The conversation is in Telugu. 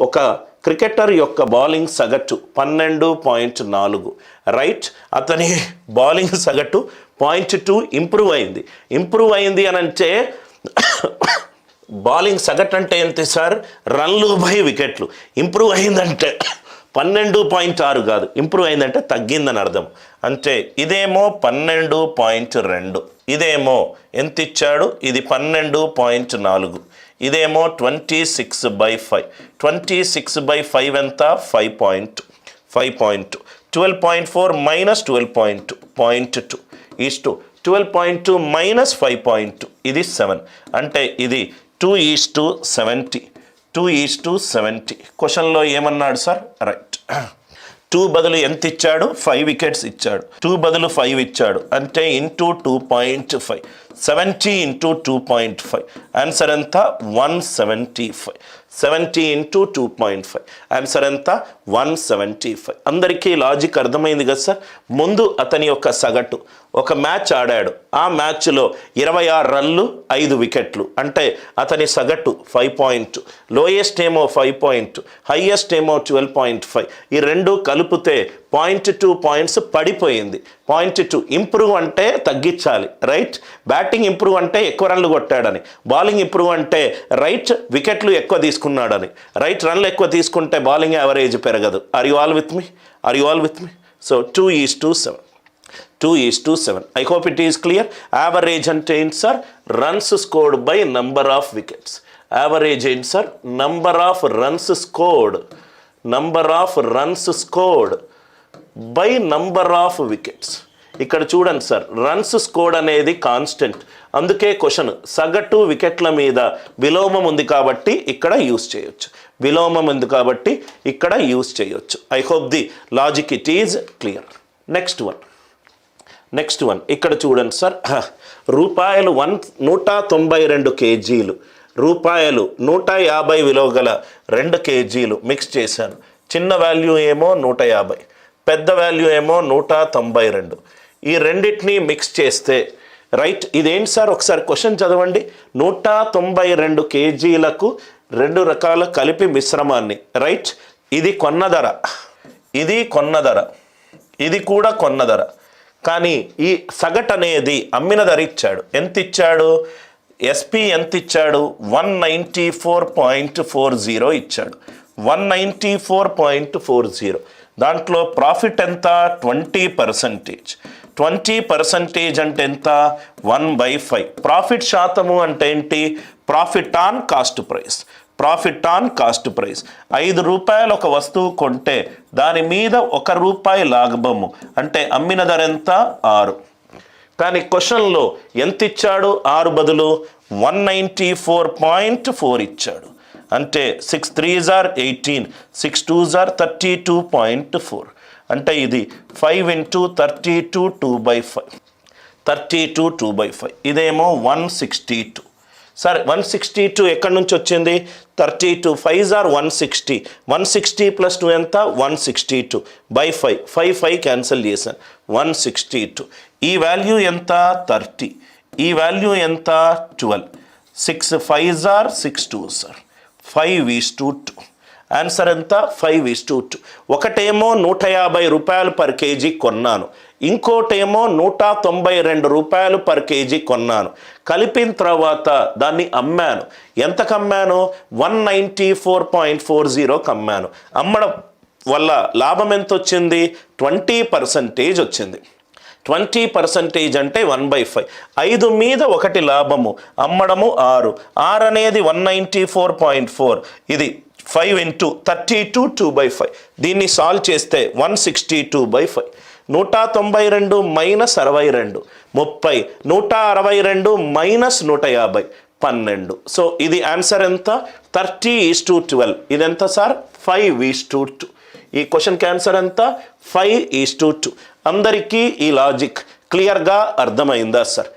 ఒక క్రికెటర్ యొక్క బౌలింగ్ సగటు 12.4, రైట్. అతని బౌలింగ్ సగటు 0.2 ఇంప్రూవ్ అయింది అని అంటే బౌలింగ్ సగటు అంటే ఎంత సార్? రన్లు బై వికెట్లు. ఇంప్రూవ్ అయిందంటే 12.6 కాదు, ఇంప్రూవ్ అయిందంటే తగ్గిందని అర్థం. అంటే ఇదేమో 12.2, ఇదేమో ఎంత ఇచ్చాడు? ఇది 12.4, ఇదేమో 26/5. 26/5 ఎంత? 5.2. 12.4 minus 12.2 is to 12.2 minus 5.2, ఇది 7. అంటే ఇది 2:70. 2:70. క్వశ్చన్లో ఏమన్నాడు సార్? రైట్. 2 బదులు ఎంత ఇచ్చాడు? 5 వికెట్స్ ఇచ్చాడు. 2 బదులు 5 ఇచ్చాడు అంటే ఇంటూ 2.5. 70 into 2.5. ఆన్సర్ ఎంత? 175. 70 into 2.5. ఆన్సర్ ఎంత? 175. అందరికీ లాజిక్ అర్థమైంది కదా సార్? ముందు అతని యొక్క సగటు, ఒక మ్యాచ్ ఆడాడు, ఆ మ్యాచ్లో 26 రన్లు 5 వికెట్లు, అంటే అతని సగటు 5. లోయెస్ట్ ఏమో 5, హైయెస్ట్ ఏమో 12.5. ఈ రెండు కలిపితే 0.2 పాయింట్స్ పడిపోయింది. 0.2 ఇంప్రూవ్ అంటే తగ్గించాలి, రైట్. బ్యాటింగ్ ఇంప్రూవ్ అంటే ఎక్కువ రన్లు కొట్టాడని, బౌలింగ్ ఇంప్రూవ్ అంటే రైట్ వికెట్లు ఎక్కువ తీసుకున్నాడని. రైట్, రన్లు ఎక్కువ తీసుకుంటే బౌలింగ్ యావరేజ్ పెరగదు. Are you all with me? So 2:7. 2:7. I hope it is clear. Average అంటే ఏంటి sir? Runs scored by number of wickets. Average ఏంటి sir? Number of runs scored by number of wickets. ఇక్కడ చూడండి సార్, రన్స్ స్కోర్డ్ అనేది కాన్స్టెంట్. అందుకే క్వశ్చన్ సగటు వికెట్ల మీద విలోమం ఉంది కాబట్టి ఇక్కడ యూస్ చేయొచ్చు. I hope the logic it is clear. Next one ఇక్కడ చూడండి సార్, రూపాయలు 192 కేజీలు, రూపాయలు 150 విలువ గల 2 కేజీలు మిక్స్ చేశాను. చిన్న వాల్యూ ఏమో 150, పెద్ద వాల్యూ ఏమో 192. ఈ రెండింటినీ మిక్స్ చేస్తే రైట్, ఇదేంటి సార్? ఒకసారి క్వశ్చన్ చదవండి. 192 కేజీలకు 2 రకాల కలిపి మిశ్రమాన్ని, రైట్. ఇది కొన్న ధర, ఇది కూడా కొన్న ధర. కానీ ఈ సగటు అనేది అమ్మిన ధర ఇచ్చాడు. ఎంత ఇచ్చాడు? ఎస్పీ ఎంత ఇచ్చాడు? 194.40 ఇచ్చాడు. 194.40. దాంట్లో ప్రాఫిట్ ఎంత? 20%. 20% అంటే ఎంత? 1/5. ప్రాఫిట్ శాతము అంటే ఏంటి? Profit on cost price. 5 రూపాయలు ఒక వస్తువు కొంటే దాని మీద ₹1 లాభము, అంటే అమ్మిన ధర ఎంత? 6. కానీ క్వశ్చన్లో ఎంత ఇచ్చాడు? 6 బదులు 194.4 ఇచ్చాడు. అంటే 6 3s are 18, 6 2s are 32.4. అంటే ఇది 5 into 32 2/5. ఇదేమో 162. సరే, 162 ఎక్కడి నుంచి వచ్చింది? 32 5s are 160. 160 + 2 ఎంత? 162/5. 5 క్యాన్సిల్ చేశాను. 162. ఈ వాల్యూ ఎంత? 30. ఈ వాల్యూ ఎంత? 12. 6 5s are 6 2s are 5:2. Answer ఎంత? 5:2. ఒకటేమో 150 రూపాయలు పర్ కేజీ కొన్నాను, ఇంకోటేమో 192 రూపాయలు పర్ కేజీ కొన్నాను. కలిపిన తర్వాత దాన్ని అమ్మాను. ఎంతకు అమ్మాను? 194.40 అమ్మాను. అమ్మడం వల్ల లాభం ఎంత వచ్చింది? 20% వచ్చింది. 20% అంటే 1/5. 5 మీద 1 లాభము, అమ్మడము 6. 6 అనేది 194.4. ఇది 5 into 32 2/5. దీన్ని సాల్వ్ చేస్తే 162/5. 192 మైనస్ 62 30. 162 మైనస్ 150 12. సో ఇది ఆన్సర్ ఎంత? 30:12. ఇది ఎంత సార్? 5:2. ఈ క్వశ్చన్కి ఆన్సర్ ఎంత? 5:2. అందరికీ ఈ లాజిక్ క్లియర్గా అర్థమైందా సార్?